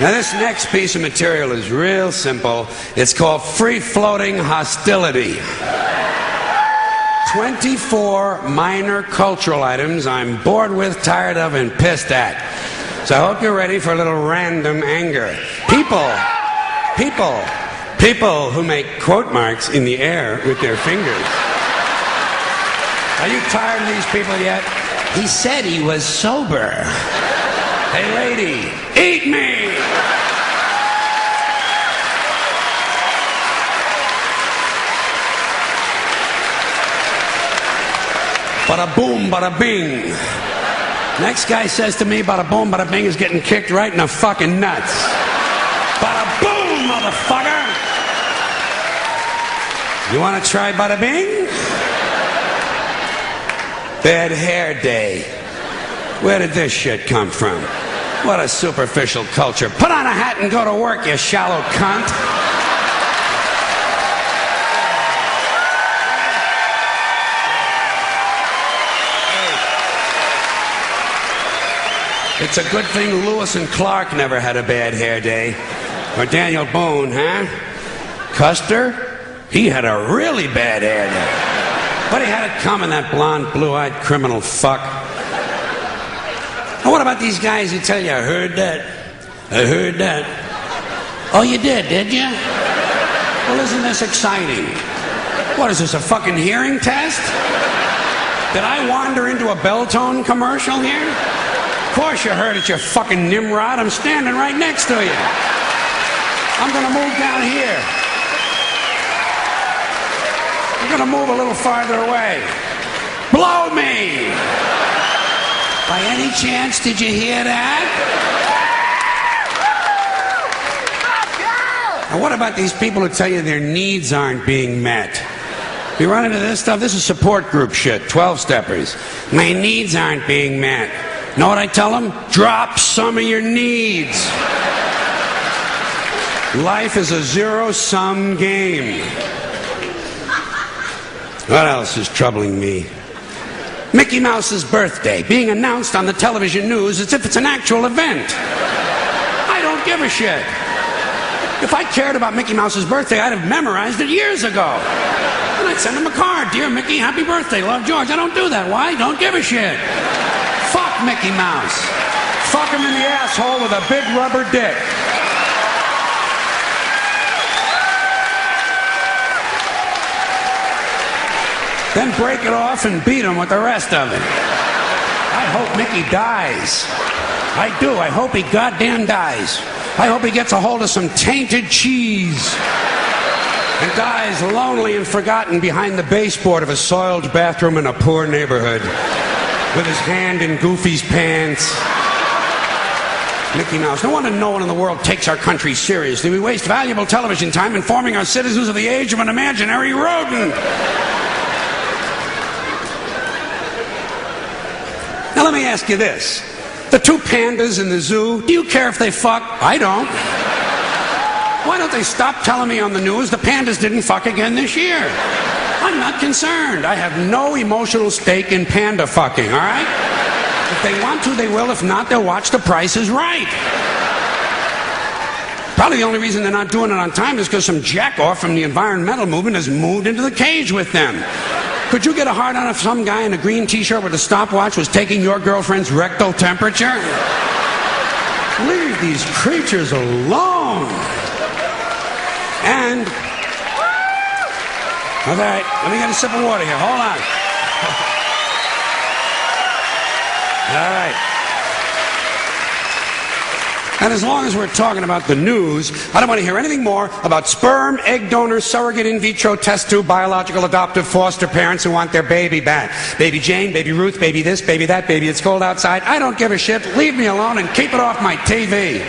Now, this next piece of material is real simple. It's called Free-Floating Hostility. 24 minor cultural items I'm bored with, tired of, and pissed at. So I hope you're ready for a little random anger. People who make quote marks in the air with their fingers. Are you tired of these people yet? He said he was sober. Hey, lady, eat me! Bada boom, bada bing. Next guy says to me, bada boom, bada bing is getting kicked right in the fucking nuts. Bada boom, motherfucker! You want to try bada bing? Bad hair day. Where did this shit come from? What a superficial culture. Put on a hat and go to work, you shallow cunt. It's a good thing Lewis and Clark never had a bad hair day. Or Daniel Boone, huh? Custer? He had a really bad hair day. But he had it coming, that blonde, blue-eyed criminal fuck. And what about these guys who tell you, I heard that? I heard that. Oh, you did you? Well, isn't this exciting? What is this, a fucking hearing test? Did I wander into a Belltone commercial here? Of course you heard it, you fucking Nimrod. I'm standing right next to you. I'm gonna move down here. I'm gonna move a little farther away. Blow me! By any chance, did you hear that? Now, what about these people who tell you their needs aren't being met? You run into this stuff? This is support group shit, 12-steppers. My needs aren't being met. Know what I tell them? Drop some of your needs. Life is a zero-sum game. What else is troubling me? Mickey Mouse's birthday being announced on the television news as if it's an actual event. I don't give a shit. If I cared about Mickey Mouse's birthday, I'd have memorized it years ago. And I'd send him a card. Dear Mickey, happy birthday. Love, George. I don't do that. Why? Don't give a shit. Fuck Mickey Mouse. Fuck him in the asshole with a big rubber dick. Then break it off and beat him with the rest of it. I hope Mickey dies. I do. I hope he goddamn dies. I hope he gets a hold of some tainted cheese and dies lonely and forgotten behind the baseboard of a soiled bathroom in a poor neighborhood with his hand in Goofy's pants. Mickey Mouse. No wonder no one in the world takes our country seriously. We waste valuable television time informing our citizens of the age of an imaginary rodent. Now let me ask you this. The two pandas in the zoo, do you care if they fuck? I don't. Why don't they stop telling me on the news the pandas didn't fuck again this year? I'm not concerned. I have no emotional stake in panda fucking, all right? If they want to, they will. If not, they'll watch The Price is Right. Probably the only reason they're not doing it on time is because some jackoff from the environmental movement has moved into the cage with them. Could you get a hard on if some guy in a green t-shirt with a stopwatch was taking your girlfriend's rectal temperature? Leave these creatures alone. And, all right, let me get a sip of water here. Hold on. All right. And as long as we're talking about the news, I don't want to hear anything more about sperm, egg donors, surrogate in vitro test tube, biological adoptive foster parents who want their baby back. Baby Jane, baby Ruth, baby this, baby that, baby it's cold outside. I don't give a shit. Leave me alone and keep it off my TV.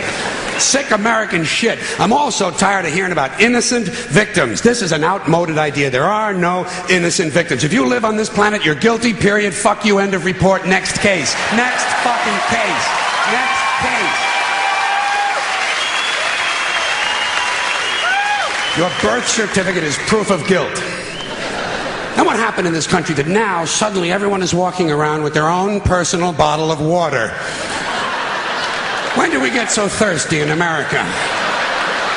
Sick American shit. I'm also tired of hearing about innocent victims. This is an outmoded idea. There are no innocent victims. If you live on this planet, you're guilty, period. Fuck you, end of report. Next case. Next fucking case. Next case. Your birth certificate is proof of guilt. And what happened in this country that now suddenly everyone is walking around with their own personal bottle of water? When do we get so thirsty in America?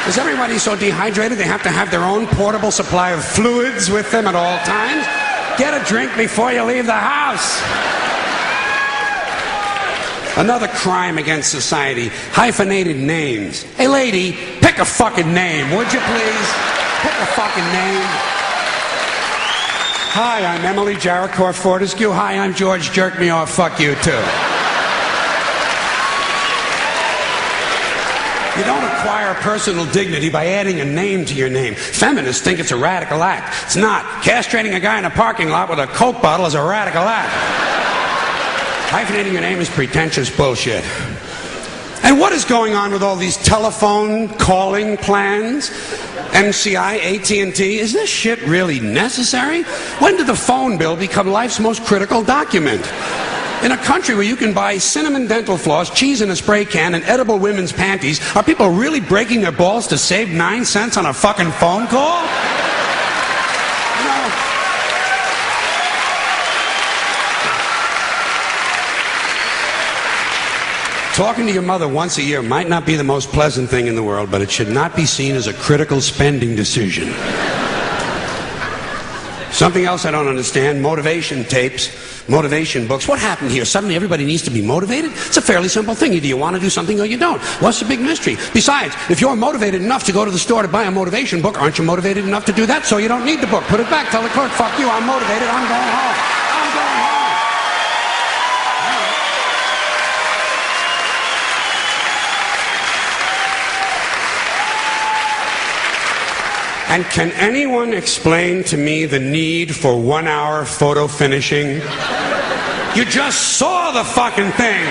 Is everybody so dehydrated they have to have their own portable supply of fluids with them at all times? Get a drink before you leave the house. Another crime against society, hyphenated names. Hey lady, pick a fucking name, would you please? Pick a fucking name. Hi, I'm Emily Jerichow Fortescue. Hi, I'm George Jerk Me Off. Fuck you too. You don't acquire personal dignity by adding a name to your name. Feminists think it's a radical act. It's not. Castrating a guy in a parking lot with a Coke bottle is a radical act. Hyphenating your name is pretentious bullshit. And what is going on with all these telephone calling plans? MCI, AT&T, is this shit really necessary? When did the phone bill become life's most critical document? In a country where you can buy cinnamon dental floss, cheese in a spray can, and edible women's panties, are people really breaking their balls to save 9 cents on a fucking phone call? You know, talking to your mother once a year might not be the most pleasant thing in the world, but it should not be seen as a critical spending decision. Something else I don't understand, motivation tapes, motivation books. What happened here? Suddenly everybody needs to be motivated? It's a fairly simple thing. Either you want to do something or you don't. What's the big mystery? Besides, if you're motivated enough to go to the store to buy a motivation book, aren't you motivated enough to do that? So you don't need the book. Put it back. Tell the clerk, fuck you, I'm motivated, I'm going home. I'm going home. And can anyone explain to me the need for 1 hour photo finishing? You just saw the fucking thing!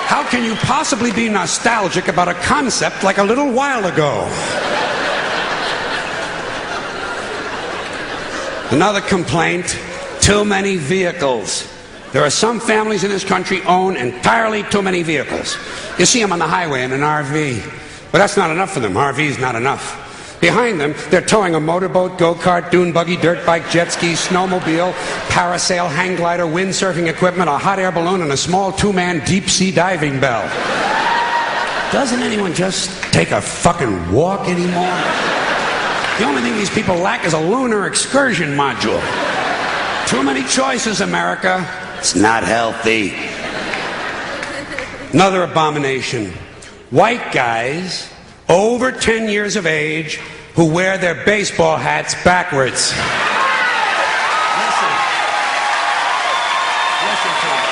How can you possibly be nostalgic about a concept like a little while ago? Another complaint, too many vehicles. There are some families in this country own entirely too many vehicles. You see them on the highway in an RV. But that's not enough for them. RV's not enough. Behind them, they're towing a motorboat, go-kart, dune buggy, dirt bike, jet ski, snowmobile, parasail, hang glider, windsurfing equipment, a hot air balloon, and a small two-man deep-sea diving bell. Doesn't anyone just take a fucking walk anymore? The only thing these people lack is a lunar excursion module. Too many choices, America. It's not healthy. Another abomination. White guys over 10 years of age who wear their baseball hats backwards. Listen to me.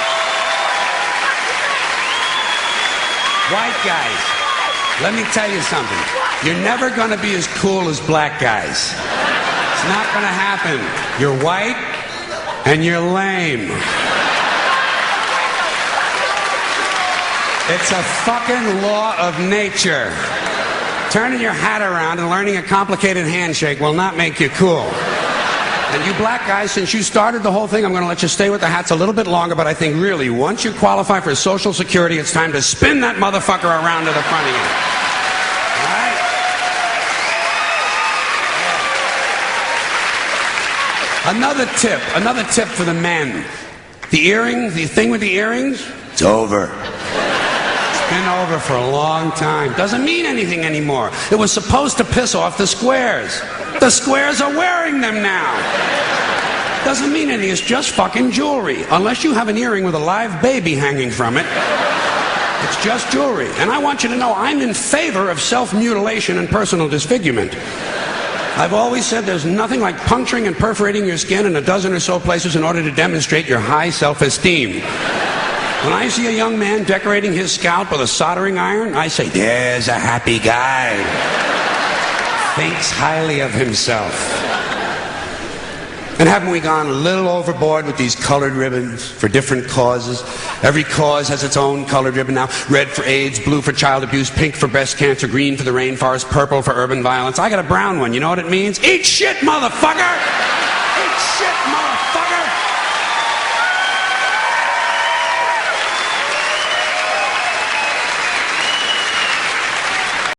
White guys, let me tell you something. You're never going to be as cool as black guys. It's not going to happen. You're white and you're lame. It's a fucking law of nature. Turning your hat around and learning a complicated handshake will not make you cool. And you black guys, since you started the whole thing, I'm going to let you stay with the hats a little bit longer, but I think really, once you qualify for Social Security, it's time to spin that motherfucker around to the front again. All right? Another tip for the men. The earrings, the thing with the earrings, it's over. Been over for a long time. Doesn't mean anything anymore. It was supposed to piss off the squares. The squares are wearing them now. Doesn't mean anything. It's just fucking jewelry. Unless you have an earring with a live baby hanging from it, it's just jewelry. And I want you to know I'm in favor of self-mutilation and personal disfigurement. I've always said there's nothing like puncturing and perforating your skin in a dozen or so places in order to demonstrate your high self-esteem. When I see a young man decorating his scalp with a soldering iron, I say, there's a happy guy. Thinks highly of himself. And haven't we gone a little overboard with these colored ribbons for different causes? Every cause has its own colored ribbon now. Red for AIDS, blue for child abuse, pink for breast cancer, green for the rainforest, purple for urban violence. I got a brown one. You know what it means? Eat shit, motherfucker! Eat shit, motherfucker!